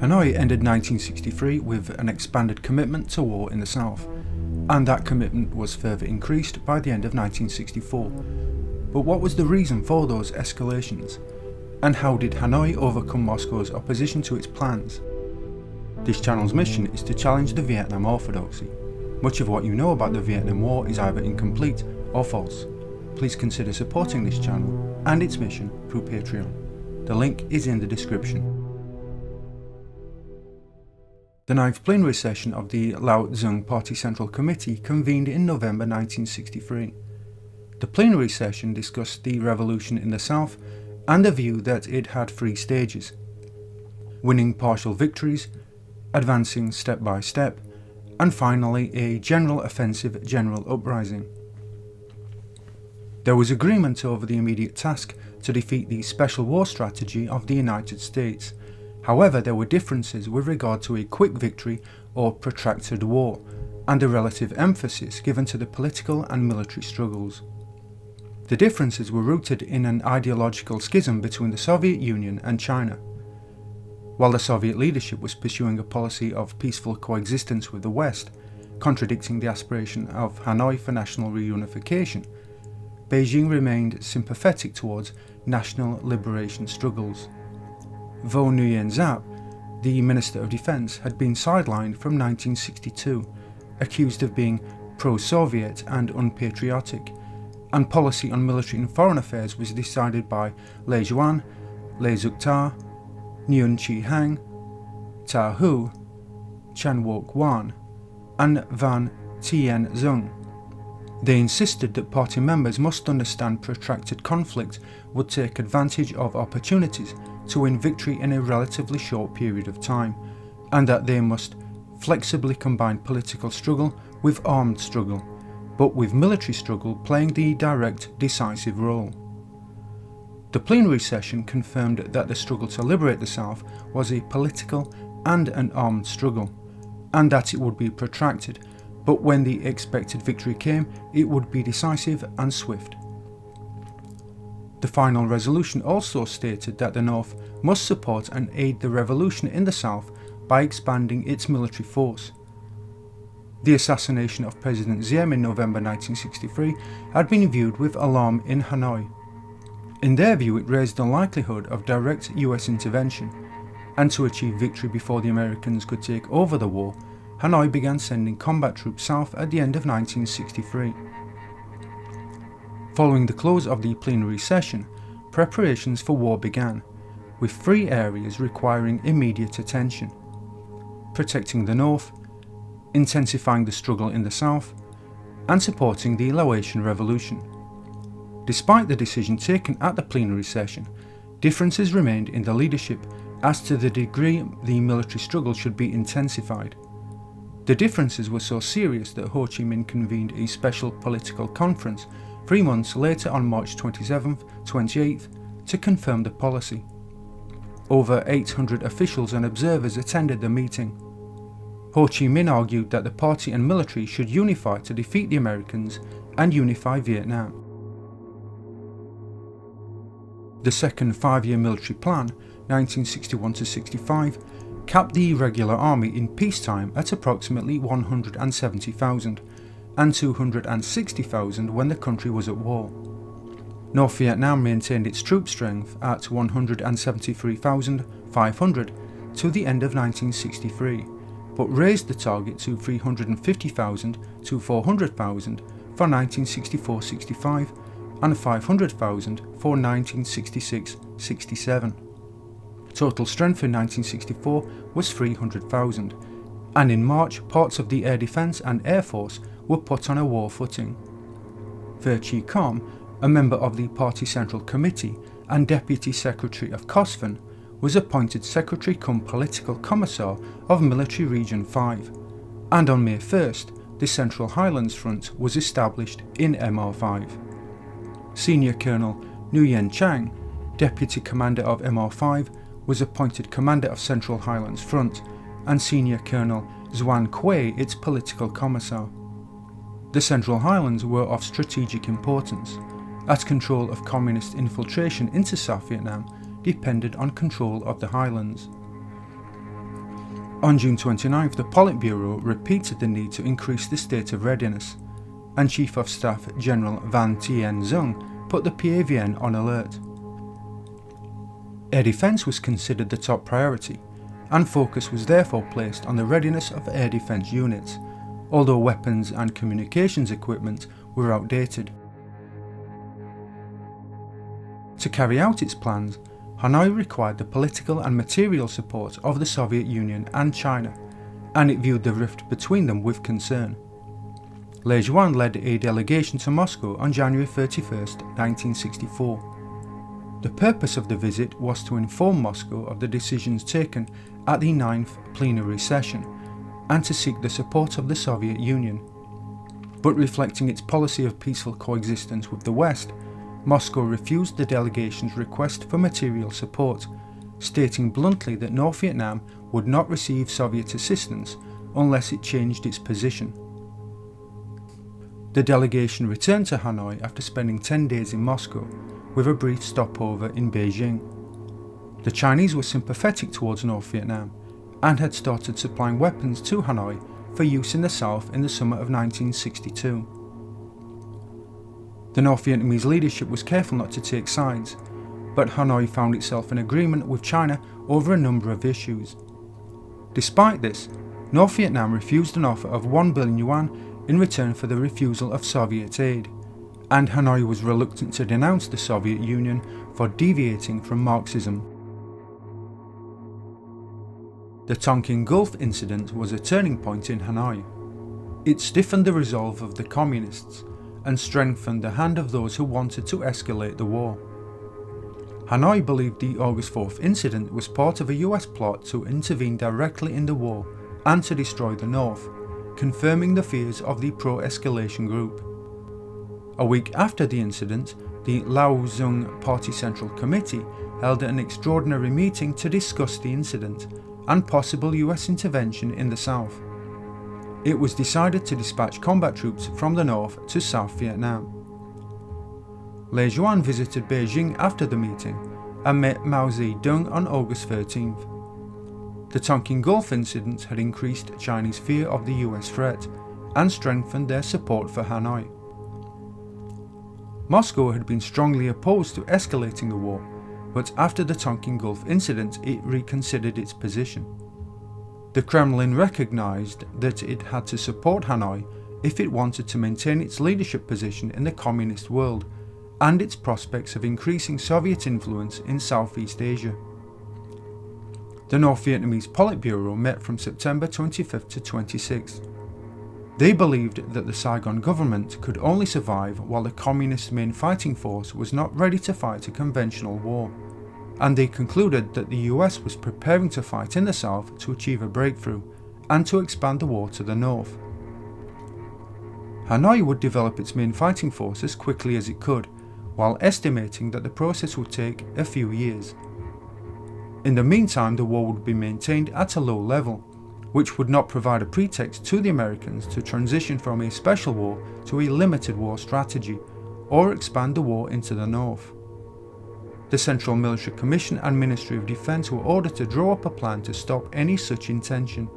Hanoi ended 1963 with an expanded commitment to war in the south, and that commitment was further increased by the end of 1964. But what was the reason for those escalations? And how did Hanoi overcome Moscow's opposition to its plans? This channel's mission is to challenge the Vietnam orthodoxy. Much of what you know about the Vietnam War is either incomplete or false. Please consider supporting this channel and its mission through Patreon. The link is in the description. The 9th Plenary Session of the Lao Tsung Party Central Committee convened in November 1963. The plenary session discussed the revolution in the South and the view that it had 3 stages: winning partial victories, advancing step by step, and finally a general offensive general uprising. There was agreement over the immediate task to defeat the special war strategy of the United States. However, there were differences with regard to a quick victory or protracted war, and a relative emphasis given to the political and military struggles. The differences were rooted in an ideological schism between the Soviet Union and China. While the Soviet leadership was pursuing a policy of peaceful coexistence with the West, contradicting the aspiration of Hanoi for national reunification, Beijing remained sympathetic towards national liberation struggles. Vo Nguyen Giap, the Minister of Defense, had been sidelined from 1962, accused of being pro-Soviet and unpatriotic, and policy on military and foreign affairs was decided by Lê Duan, Lê Duc Ta, Nguyen Chi Hang, Ta Hu, Chan Wook Wan, and Van Tien Zung. They insisted that party members must understand protracted conflict would take advantage of opportunities to win victory in a relatively short period of time, and that they must flexibly combine political struggle with armed struggle, but with military struggle playing the direct, decisive role. The plenary session confirmed that the struggle to liberate the South was a political and an armed struggle, and that it would be protracted, but when the expected victory came, it would be decisive and swift. The final resolution also stated that the North must support and aid the revolution in the South by expanding its military force. The assassination of President Diem in November 1963 had been viewed with alarm in Hanoi. In their view, it raised the likelihood of direct US intervention, and to achieve victory before the Americans could take over the war, Hanoi began sending combat troops south at the end of 1963. Following the close of the plenary session, preparations for war began, with 3 areas requiring immediate attention: protecting the North, intensifying the struggle in the South, and supporting the Laotian Revolution. Despite the decision taken at the plenary session, differences remained in the leadership as to the degree the military struggle should be intensified. The differences were so serious that Ho Chi Minh convened a special political conference 3 months later on March 27th, 28th to confirm the policy. Over 800 officials and observers attended the meeting. Ho Chi Minh argued that the party and military should unify to defeat the Americans and unify Vietnam. The second 5-year military plan, 1961-65, capped the regular army in peacetime at approximately 170,000 and 260,000 when the country was at war. North Vietnam maintained its troop strength at 173,500 to the end of 1963, but raised the target to 350,000 to 400,000 for 1964-65 and 500,000 for 1966-67. Total strength in 1964 was 300,000, and in March parts of the Air Defence and Air Force were put on a war footing. Ve Chi Kom, a member of the Party Central Committee and Deputy Secretary of COSFN, was appointed Secretary cum Political Commissar of Military Region 5, and on May 1st the Central Highlands Front was established in MR5. Senior Colonel Nguyen Chang, Deputy Commander of MR5, was appointed Commander of Central Highlands Front, and Senior Colonel Xuan Quay its Political Commissar. The Central Highlands were of strategic importance, as control of communist infiltration into South Vietnam depended on control of the highlands. On June 29th, the Politburo repeated the need to increase the state of readiness, and Chief of Staff General Van Tian-Zung put the PAVN on alert. Air defence was considered the top priority, and focus was therefore placed on the readiness of air defence units, although weapons and communications equipment were outdated. To carry out its plans, Hanoi required the political and material support of the Soviet Union and China, and it viewed the rift between them with concern. Le Juan led a delegation to Moscow on January 31, 1964. The purpose of the visit was to inform Moscow of the decisions taken at the 9th Plenary Session and to seek the support of the Soviet Union. But reflecting its policy of peaceful coexistence with the West, Moscow refused the delegation's request for material support, stating bluntly that North Vietnam would not receive Soviet assistance unless it changed its position. The delegation returned to Hanoi after spending 10 days in Moscow, with a brief stopover in Beijing. The Chinese were sympathetic towards North Vietnam and had started supplying weapons to Hanoi for use in the south in the summer of 1962. The North Vietnamese leadership was careful not to take sides, but Hanoi found itself in agreement with China over a number of issues. Despite this, North Vietnam refused an offer of 1 billion yuan in return for the refusal of Soviet aid, and Hanoi was reluctant to denounce the Soviet Union for deviating from Marxism. The Tonkin Gulf incident was a turning point in Hanoi. It stiffened the resolve of the communists and strengthened the hand of those who wanted to escalate the war. Hanoi believed the August 4th incident was part of a US plot to intervene directly in the war and to destroy the North, confirming the fears of the pro-escalation group. A week after the incident, the Lao Zung Party Central Committee held an extraordinary meeting to discuss the incident and possible US intervention in the south. It was decided to dispatch combat troops from the north to South Vietnam. Le Juan visited Beijing after the meeting and met Mao Zedong on August 13th. The Tonkin Gulf incident had increased Chinese fear of the US threat and strengthened their support for Hanoi. Moscow had been strongly opposed to escalating the war, but after the Tonkin Gulf incident it reconsidered its position. The Kremlin recognized that it had to support Hanoi if it wanted to maintain its leadership position in the communist world and its prospects of increasing Soviet influence in Southeast Asia. The North Vietnamese Politburo met from September 25th to 26th. They believed that the Saigon government could only survive while the communist main fighting force was not ready to fight a conventional war, and they concluded that the US was preparing to fight in the south to achieve a breakthrough and to expand the war to the north. Hanoi would develop its main fighting force as quickly as it could, while estimating that the process would take a few years. In the meantime, the war would be maintained at a low level, which would not provide a pretext to the Americans to transition from a special war to a limited war strategy, or expand the war into the north. The Central Military Commission and Ministry of Defense were ordered to draw up a plan to stop any such intention.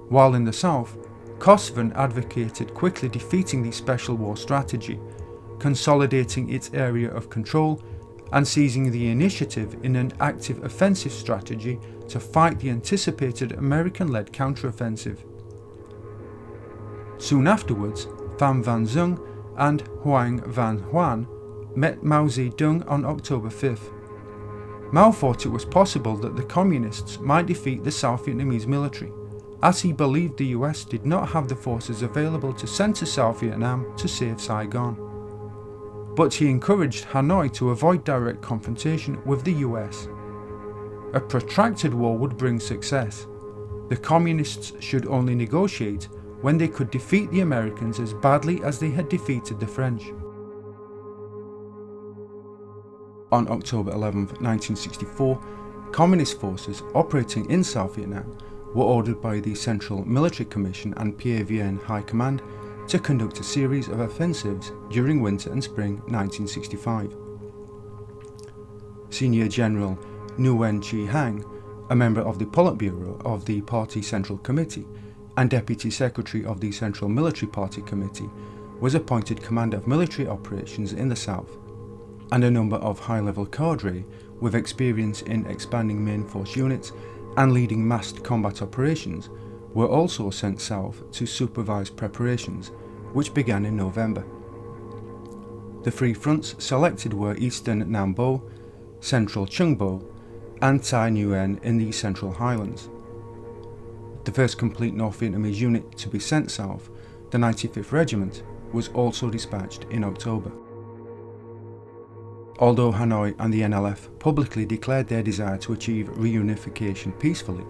While in the south, Kosovo advocated quickly defeating the special war strategy, consolidating its area of control, and seizing the initiative in an active offensive strategy to fight the anticipated American-led counteroffensive. Soon afterwards, Pham Van Zung and Hoang Van Hoan met Mao Zedong on October 5th. Mao thought it was possible that the Communists might defeat the South Vietnamese military, as he believed the US did not have the forces available to send to South Vietnam to save Saigon. But he encouraged Hanoi to avoid direct confrontation with the US. A protracted war would bring success. The Communists should only negotiate when they could defeat the Americans as badly as they had defeated the French. On October 11, 1964, Communist forces operating in South Vietnam were ordered by the Central Military Commission and PAVN High Command to conduct a series of offensives during winter and spring 1965. Senior General Nguyen Chi Hang a member of the Politburo of the Party Central Committee and Deputy Secretary of the Central Military Party Committee, was appointed Commander of Military Operations in the South, and a number of high-level cadre with experience in expanding main force units and leading massed combat operations were also sent south to supervise preparations, which began in November. The three fronts selected were Eastern Nambo, Central Chungbo, and Tai Nguyen in the Central Highlands. The first complete North Vietnamese unit to be sent south, the 95th Regiment, was also dispatched in October. Although Hanoi and the NLF publicly declared their desire to achieve reunification peacefully,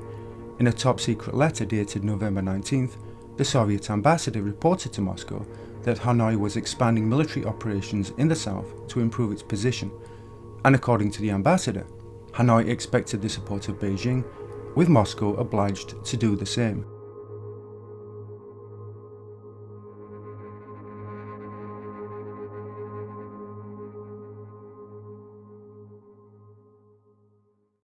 in a top-secret letter dated November 19th, the Soviet ambassador reported to Moscow that Hanoi was expanding military operations in the south to improve its position, and according to the ambassador, Hanoi expected the support of Beijing, with Moscow obliged to do the same.